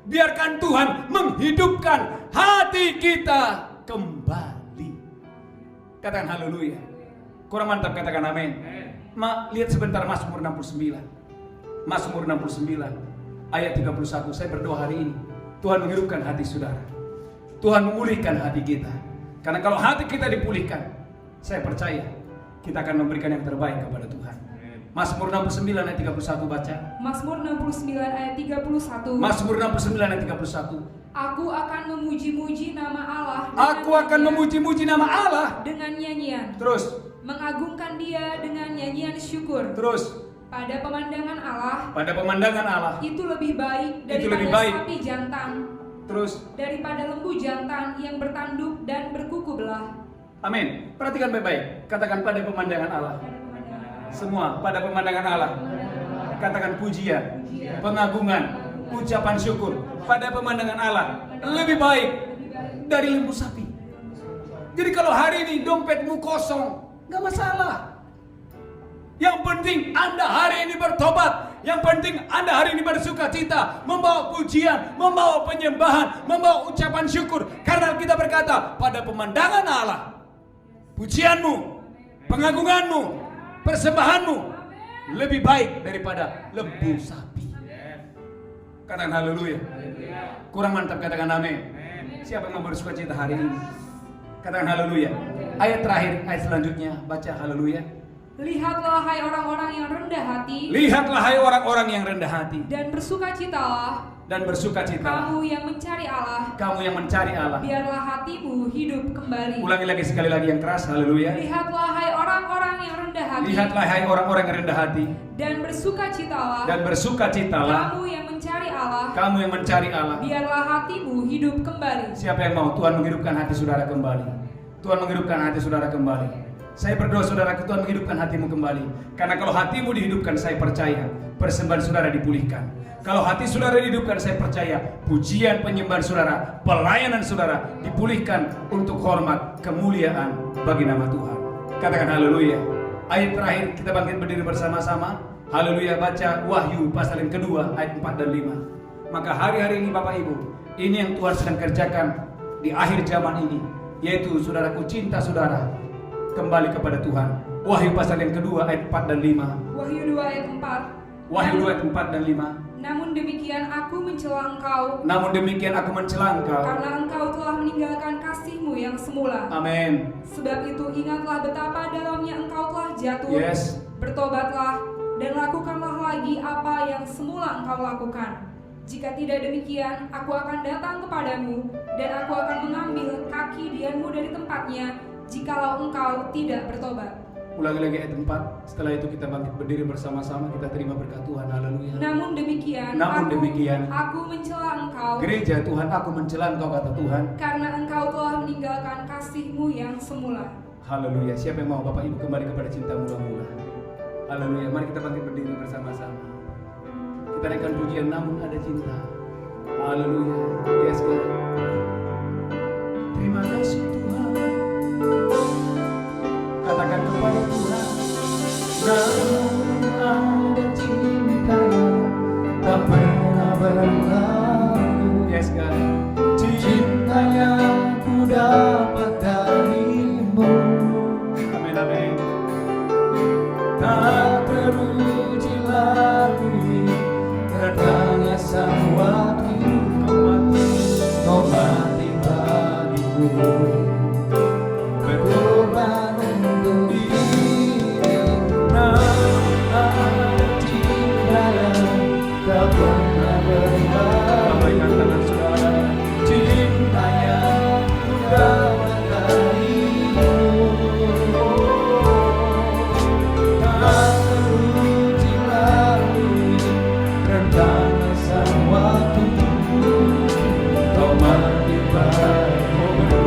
biarkan Tuhan menghidupkan hati kita kembali. Katakan haleluya. Kurang mantap, katakan amin. Lihat sebentar Mazmur 69. Mazmur 69 ayat 31. Saya berdoa hari ini Tuhan menghidupkan hati saudara, Tuhan memulihkan hati kita. Karena kalau hati kita dipulihkan, saya percaya kita akan memberikan yang terbaik kepada Tuhan. Mazmur 69 ayat 31, baca. Mazmur 69 ayat 31. Mazmur 69 ayat 31. Aku akan memuji-muji nama Allah. Aku akan memuji-muji nama Allah dengan nyanyian. Terus, Mengagungkan Dia dengan nyanyian syukur. terus Pada pemandangan Allah, pada pemandangan Allah. itu lebih baik Itu lebih daripada baik. sapi jantan, Terus, daripada lembu jantan yang bertanduk dan berkuku belah. amin. Perhatikan baik-baik. Katakan pada pemandangan Allah. Semua pada pemandangan Allah. Katakan pujian, pengagungan, ucapan syukur pada pemandangan Allah lebih baik dari lembu sapi. Jadi kalau hari ini dompetmu kosong, nggak masalah. Yang penting Anda hari ini bertobat. Yang penting Anda hari ini bersuka cita, membawa pujian, membawa penyembahan, membawa ucapan syukur. Karena kita berkata, pada pemandangan Allah, pujianmu, pengagunganmu, persembahanmu lebih baik daripada lembu sapi. Katakan haleluya. Kurang mantap, katakan amin. Siapa yang mau bersuka cita hari ini? Katakan haleluya. Ayat terakhir, ayat selanjutnya, baca haleluya. Lihatlah hai orang-orang yang rendah hati, Lihatlah hai orang-orang yang rendah hati, dan bersukacitalah dan bersukacita kamu yang mencari Allah. kamu yang mencari Allah. Biarlah hatimu hidup kembali. Ulangi lagi sekali lagi yang keras, haleluya. Lihatlah hai orang-orang yang rendah hati, Lihatlah hai orang-orang yang rendah hati, dan bersukacitalah dan bersukacitalah kamu yang mencari Allah. kamu yang mencari Allah. Biarlah hatimu hidup kembali. Siapa yang mau Tuhan menghidupkan hati saudara kembali? Tuhan menghidupkan hati saudara kembali. Saya berdoa saudara, Tuhan menghidupkan hatimu kembali. Karena kalau hatimu dihidupkan, saya percaya persembahan saudara dipulihkan. Kalau hati saudara dihidupkan, saya percaya pujian, penyembahan saudara, pelayanan saudara dipulihkan untuk hormat, kemuliaan bagi nama Tuhan. Katakan haleluya. Ayat terakhir kita bangkit berdiri bersama-sama. Haleluya, baca Wahyu pasal yang kedua ayat 4 dan 5. Maka hari-hari ini Bapak Ibu, ini yang Tuhan sedang kerjakan di akhir zaman ini, yaitu saudaraku cinta saudara kembali kepada Tuhan. Wahyu pasal yang kedua ayat 4 dan 5. Wahyu 2 ayat 4. Wahyu 2 ayat 4 dan 5. Namun demikian aku mencela engkau, Namun demikian aku mencela engkau. karena engkau telah meninggalkan kasihmu yang semula. Amin. Sebab itu ingatlah betapa dalamnya engkau telah jatuh. Yes. Bertobatlah dan lakukanlah lagi apa yang semula engkau lakukan. Jika tidak demikian, aku akan datang kepadamu dan aku akan mengambil kaki dianmu dari tempatnya, jikalau engkau tidak bertobat. Ulangi lagi ayat 4. Setelah itu kita bangkit berdiri bersama-sama, kita terima berkat Tuhan. Haleluya. Namun demikian, aku mencela engkau. Gereja Tuhan, aku mencela engkau, kata Tuhan, karena engkau telah meninggalkan kasihmu yang semula. Haleluya. Siapa yang mau Bapak Ibu kembali kepada cinta mula-mula? Haleluya. Mari kita bangkit berdiri bersama-sama. Kita naikkan pujian, namun ada cinta. Haleluya. Yes God. Terima kasih Tuhan. Katakan kepada Tuhan, namun ada cinta yang tak pernah berlalu. Yes God. Cinta yang ku dapat darimu, Amin, amin. tak teruji lagi. Datangnya sang waktu, kau mati bagiku, berkorban untuk dirimu. Ada cinta yang tak pernah Lambaikan berlalu, tangan saudara. cinta yang ku dapat darimu, tak teruji lagi. Rentangnya sang waktu, kau mati bagiku,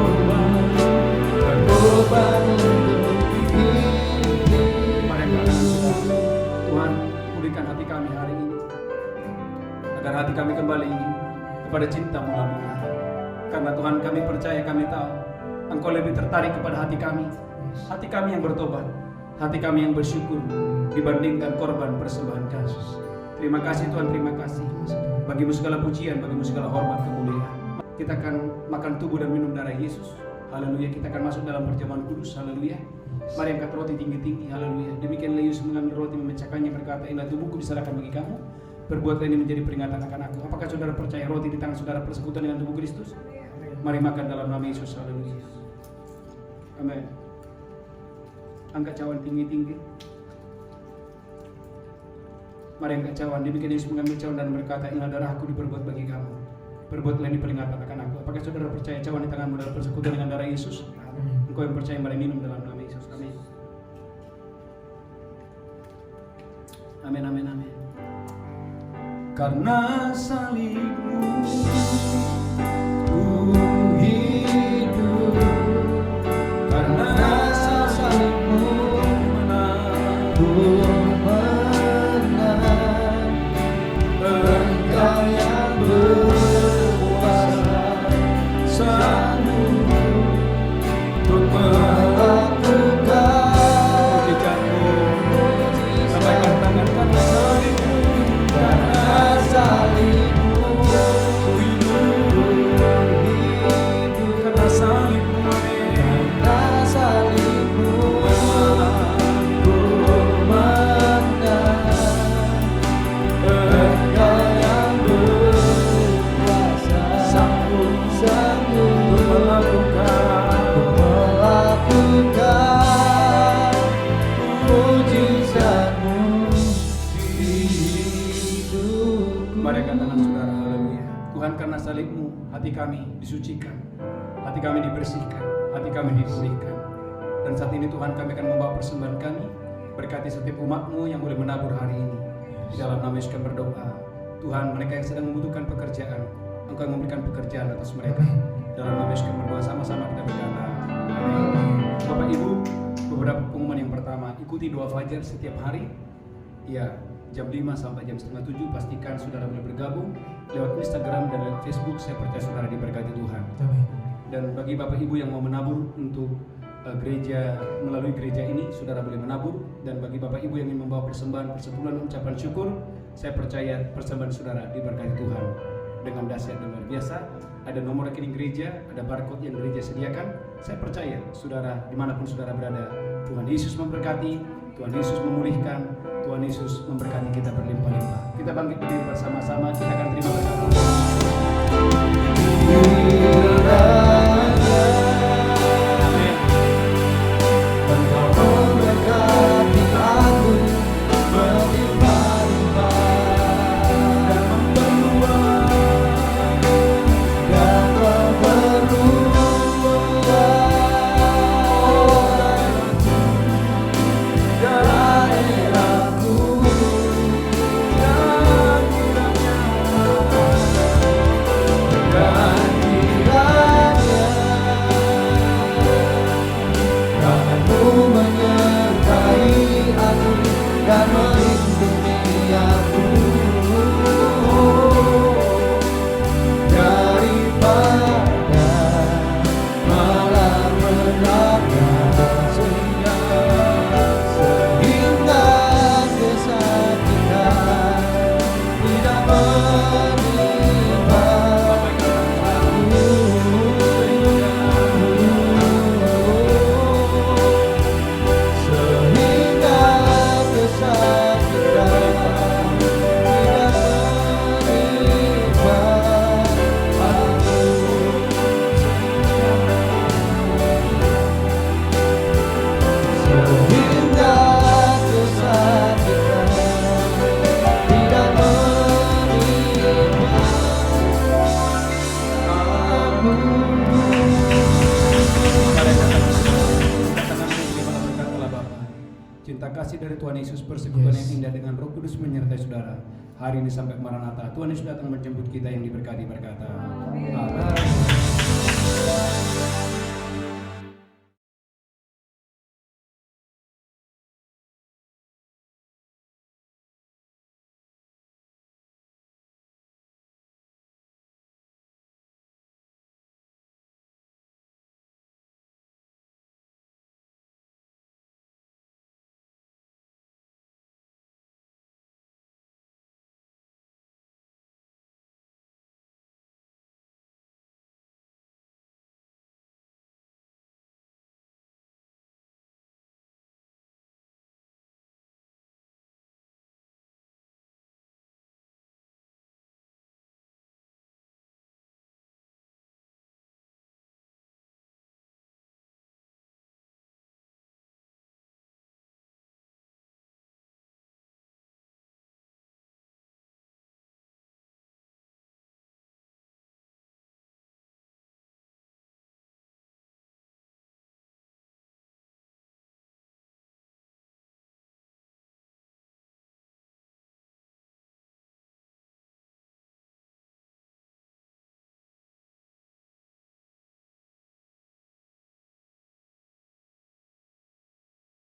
berkorban untuk dirimu. Mari kita saudara. Tuhan, pulihkan hati kami hari ini, agar hati kami kembali kepada cinta mula-mula. Karena Tuhan, kami percaya, kami tahu Engkau lebih tertarik kepada hati kami yang bertobat, hati kami yang bersyukur dibandingkan korban persembahan kami. Terima kasih Tuhan, terima kasih. Bagimu segala pujian, bagimu segala hormat, kemuliaan. Kita akan makan tubuh dan minum darah Yesus. Haleluya. Kita akan masuk dalam perjamuan kudus. Haleluya. Mari angkat roti tinggi-tinggi. Haleluya. Demikianlah Yesus mengambil roti, memecahkannya, berkata, inilah tubuhku diserahkan bagi kamu. Perbuatlah ini menjadi peringatan akan aku. Apakah saudara percaya roti di tangan saudara persekutuan dengan tubuh Kristus? Mari makan dalam nama Yesus. Haleluya. Amin. Angkat cawan tinggi-tinggi. Mari angkat cawan. Demikian Yesus mengambil cawan dan berkata, inilah darahku diperbuat bagi kamu. Perbuatlah ini peringatan akan aku. Apakah saudara percaya cawan di tanganmu dalam persekutuan dengan darah Yesus? Engkau yang percaya, mari minum dalam nama Yesus. Amin. Amin, amin, amin. Karena salibmu ku hidup, karena salibmu Ku menang, Engkau yang berkuasa, sanggup untuk melakukan mewujudkanmu. Sampaikan tangan karena salibmu, karena salibmu ku hidup, karena salibmu, karena salibmu ku menang, Engkau yang berkuasa, sanggup sanggup melakukan mujizat-Mu di hidupku. Mari angkat tangan saudara. Haleluya. Tuhan, karena salibmu hati kami disucikan, hati kami dibersihkan, hati kami dipulihkan. Dan saat ini Tuhan, kami akan membawa persembahan kami. Berkati setiap umat-Mu yang boleh menabur hari ini. Di dalam nama Yesus kami berdoa. Tuhan, mereka yang sedang membutuhkan pekerjaan, Engkau yang memberikan pekerjaan atas mereka. Dalam nama Yesus kami berdoa, sama-sama kita berkata, amin. Bapak Ibu, beberapa pengumuman yang pertama, ikuti doa fajar setiap hari. Ya, jam 5 sampai jam setengah 7. Pastikan saudara boleh bergabung lewat Instagram dan lewat Facebook. Saya percaya saudara diberkati Tuhan. Dan bagi Bapak Ibu yang mau menabur untuk gereja, melalui gereja ini, saudara boleh menabur. Dan bagi Bapak Ibu yang ingin membawa persembahan persepuluhan ucapan syukur, saya percaya persembahan saudara diberkati Tuhan dengan dahsyat dan luar biasa. Ada nomor rekening gereja, ada barcode yang gereja sediakan. Saya percaya saudara dimanapun saudara berada, Tuhan Yesus memberkati, Tuhan Yesus memulihkan, Tuhan Yesus memberkati kita berlimpah-limpah. Kita bangkit berdiri bersama-sama, kita akan terima berkat Tuhan. cinta kasih dari Tuhan Yesus, persekutuan Yes. yang indah dengan Roh Kudus menyertai saudara hari ini sampai Maranatha. Tuhan Yesus datang menjemput kita yang diberkati berkata, Amin.